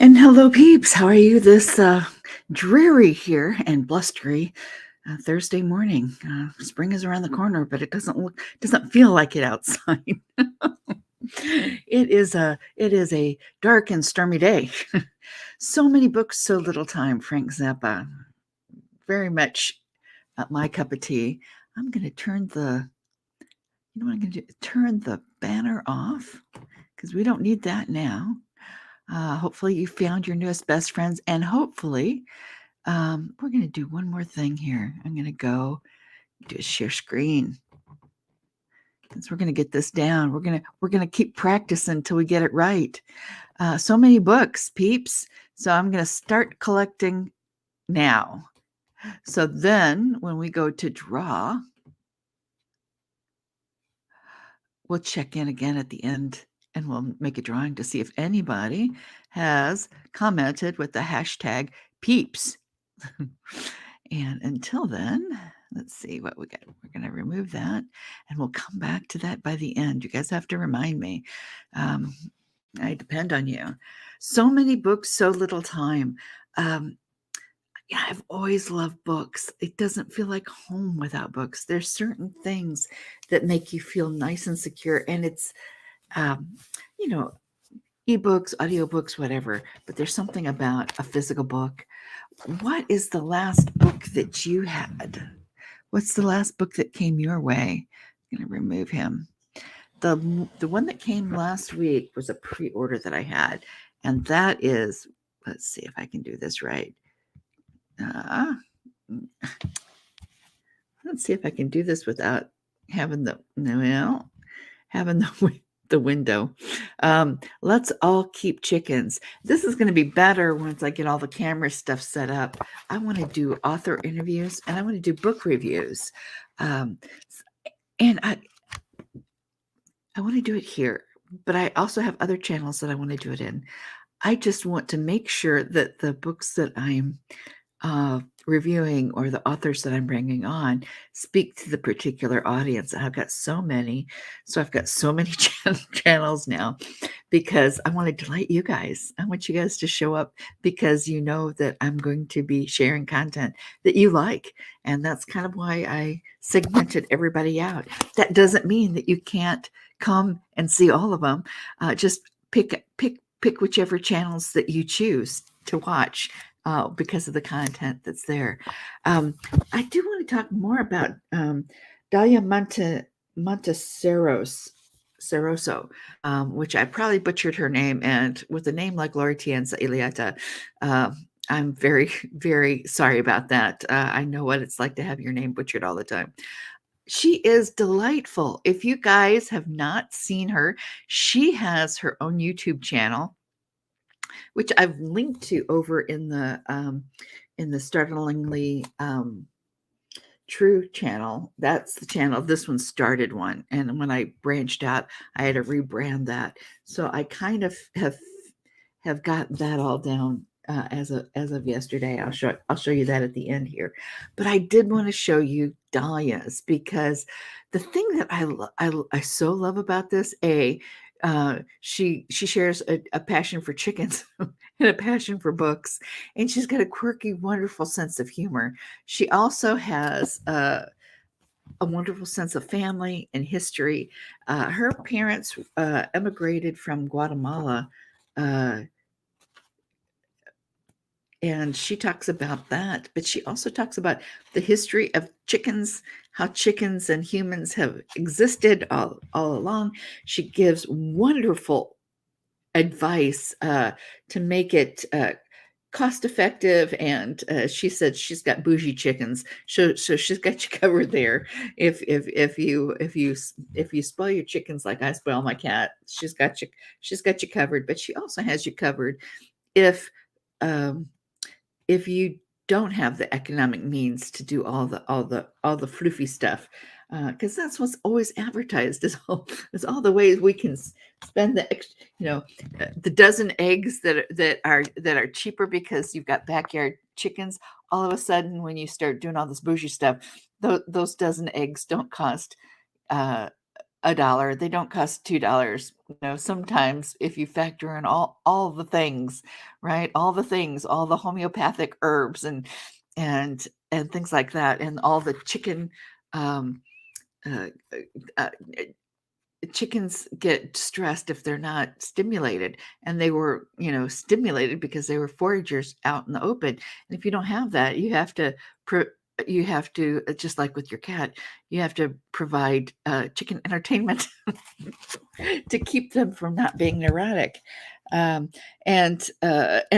And hello, peeps. How are you this dreary here and blustery Thursday morning? Spring is around the corner, but it doesn't feel like it outside. It is a dark and stormy day. So many books, so little time. Frank Zappa, very much my cup of tea. I'm going to you know what I'm going to do? Turn the banner off because we don't need that now. Hopefully, you found your newest best friends, and hopefully, we're going to do one more thing here. I'm going to go do a share screen because we're going to get this down. We're going to keep practicing until we get it right. So many books, peeps. So I'm going to start collecting now. So then, when we go to draw, we'll check in again at the end and we'll make a drawing to see if anybody has commented with the hashtag peeps. And until then, let's see what we got. We're going to remove that and we'll come back to that by the end. You guys have to remind me. I depend on you. So many books, so little time. Yeah, I've always loved books. It doesn't feel like home without books. There's certain things that make you feel nice and secure. And it's, um, you know, ebooks, audiobooks, whatever, but there's something about a physical book. What is the last book that you had? What's the last book that came your way? I'm going to remove him. The one that came last week was a pre-order that I had, and that is, let's see if I can do this right. Uh, let's see if I can do this without having having the window. Let's all keep chickens. This is going to be better once I get all the camera stuff set up. I want to do author interviews and I want to do book reviews. Um, and I want to do it here, but I also have other channels that I want to do it in. I just want to make sure that the books that I'm reviewing or the authors that I'm bringing on speak to the particular audience. I've got so many. So I've got so many channels now because I want to delight you guys. I want you guys to show up because you know that I'm going to be sharing content that you like. And that's kind of why I segmented everybody out. That doesn't mean that you can't come and see all of them. Just pick whichever channels that you choose to watch because of the content that's there. I do want to talk more about Dalia Seroso, which I probably butchered her name. And with a name like Loritienza Ilieta, I'm very, very sorry about that. I know what it's like to have your name butchered all the time. She is delightful. If you guys have not seen her, she has her own YouTube channel, which I've linked to over in the startlingly true channel. That's the channel. This one started one, and when I branched out, I had to rebrand that. So I kind of have got that all down as of yesterday. I'll show you that at the end here. But I did want to show you Dahlia's because the thing that I so love about this, she shares a passion for chickens and a passion for books, and she's got a quirky, wonderful sense of humor. She also has a wonderful sense of family and history. Her parents emigrated from Guatemala. Uh, and she talks about that, but she also talks about the history of chickens, how chickens and humans have existed all along. She gives wonderful advice to make it cost effective, and she said she's got bougie chickens, so she's got you covered there. If you spoil your chickens like I spoil my cat, she's got you covered. But she also has you covered if um, if you don't have the economic means to do all the floofy stuff, because that's what's always advertised is all the ways we can spend the dozen eggs that are cheaper because you've got backyard chickens. All of a sudden, when you start doing all this bougie stuff, those dozen eggs don't cost uh, a dollar. They don't cost $2. Sometimes if you factor in all the things, right? All the things, all the homeopathic herbs and things like that, and all the chicken um, uh, uh, chickens get stressed if they're not stimulated, and they were stimulated because they were foragers out in the open. And if you don't have that, you have to, just like with your cat, you have to provide chicken entertainment to keep them from not being neurotic. um, and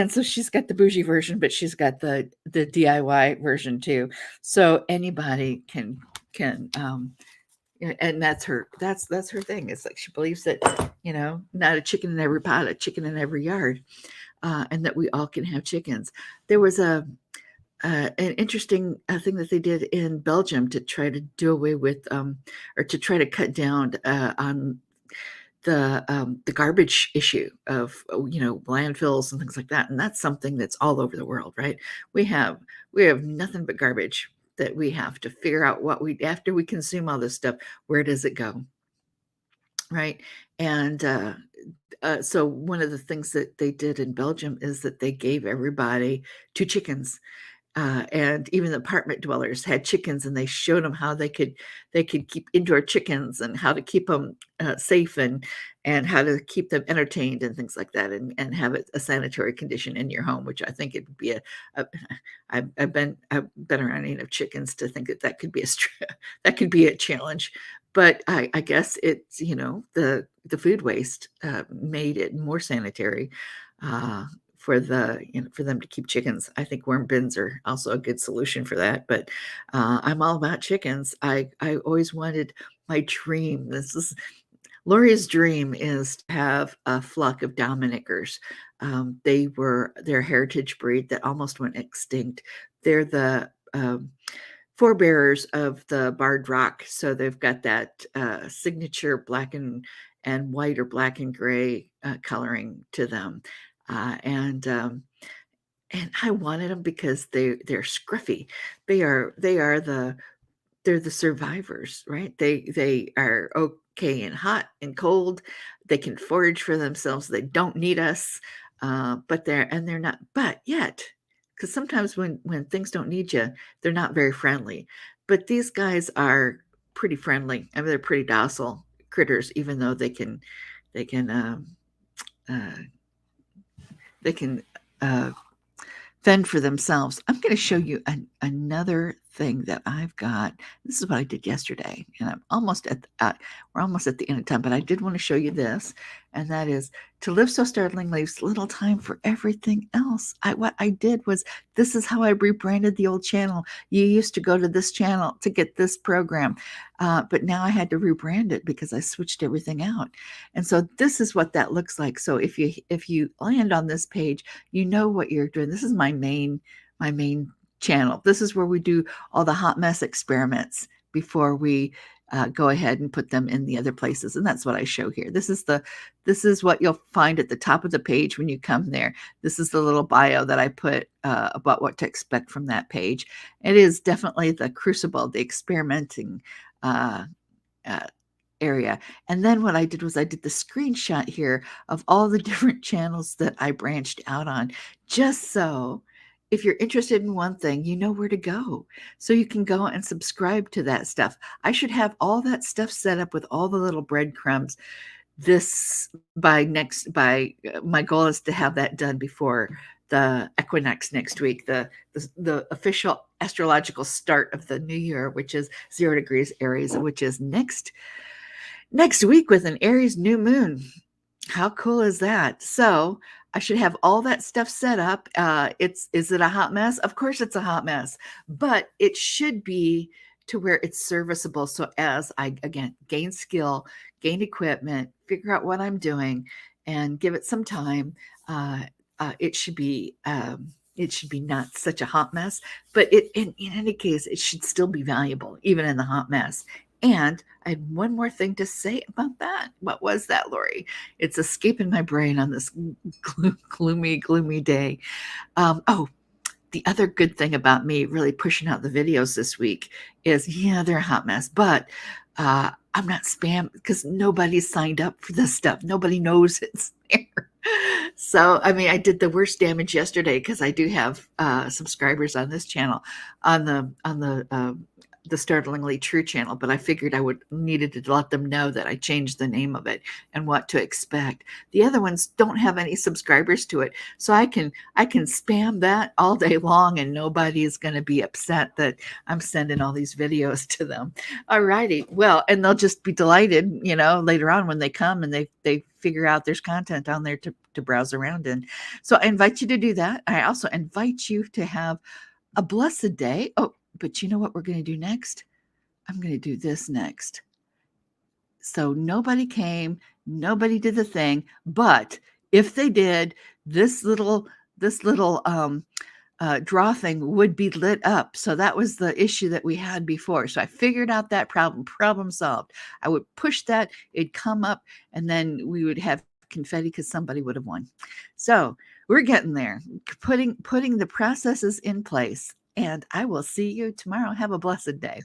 so she's got the bougie version, but she's got the DIY version too, so anybody can. And that's her thing. It's like she believes that, not a chicken in every pot, a chicken in every yard, and that we all can have chickens. There was an interesting thing that they did in Belgium to try to do away with, or to try to cut down on the garbage issue of, landfills and things like that. And that's something that's all over the world, right? We have we have nothing but garbage that we have to figure out what we after we consume all this stuff, where does it go, right? And so one of the things that they did in Belgium is that they gave everybody two chickens, and even the apartment dwellers had chickens, and they showed them how they could keep indoor chickens and how to keep them safe, and how to keep them entertained and things like that, and have a sanitary condition in your home, which I think it would be a I've been around enough chickens to think that that could be that could be a challenge. But I guess it's, the food waste made it more sanitary, uh, for them to keep chickens. I think worm bins are also a good solution for that. But I'm all about chickens. I always wanted my dream. This is Lori's dream is to have a flock of Dominickers. They were their heritage breed that almost went extinct. They're the forebearers of the barred rock, so they've got that signature black and white or black and gray coloring to them, and I wanted them because they're scruffy. They're the survivors, right? They are okay in hot and cold. They can forage for themselves. They don't need us, but they're not. But yet, because sometimes when things don't need you, they're not very friendly. But these guys are pretty friendly. I mean, they're pretty docile critters, even though they can uh, they can fend for themselves. I'm going to show you another thing that I've got. This is what I did yesterday, and we're almost at the end of time, but I did want to show you this, and that is to live so startling leaves little time for everything else. What I did was, this is how I rebranded the old channel. You used to go to this channel to get this program, but now I had to rebrand it because I switched everything out. And so this is what that looks like. So if you land on this page, you know what you're doing. This is my main channel. This is where we do all the hot mess experiments before we go ahead and put them in the other places. And that's what I show here. This is what you'll find at the top of the page when you come there. This is the little bio that I put about what to expect from that page. It is definitely the crucible, the experimenting uh, uh, area. And then what I did was I did the screenshot here of all the different channels that I branched out on, just so if you're interested in one thing, you know where to go. So you can go and subscribe to that stuff. I should have all that stuff set up with all the little breadcrumbs this by my goal is to have that done before the equinox next week, the official astrological start of the new year, which is 0 degrees Aries, which is next week with an Aries new moon. How cool is that? So I should have all that stuff set up. Is it a hot mess? Of course it's a hot mess, but it should be to where it's serviceable. So as I, again, gain skill, gain equipment, figure out what I'm doing, and give it some time, it should be not such a hot mess, but in any case, it should still be valuable, even in the hot mess. And I had one more thing to say about that. What was that, Lori? It's escaping my brain on this gloomy day. Oh, the other good thing about me really pushing out the videos this week is, yeah, they're a hot mess, but I'm not spam because nobody's signed up for this stuff. Nobody knows it's there. So, I mean, I did the worst damage yesterday because I do have subscribers on this channel, on the Startlingly True channel, but I figured I would needed to let them know that I changed the name of it and what to expect. The other ones don't have any subscribers to it, so I can spam that all day long, and nobody is going to be upset that I'm sending all these videos to them. All righty, well, and they'll just be delighted, later on when they come and they figure out there's content on there to browse around in. So I invite you to do that. I also invite you to have a blessed day. Oh, but you know what we're going to do next? I'm going to do this next. So nobody came, nobody did the thing, but if they did, this little draw thing would be lit up. So that was the issue that we had before. So I figured out that problem solved. I would push that, it'd come up, and then we would have confetti because somebody would have won. So we're getting there, putting the processes in place. And I will see you tomorrow. Have a blessed day.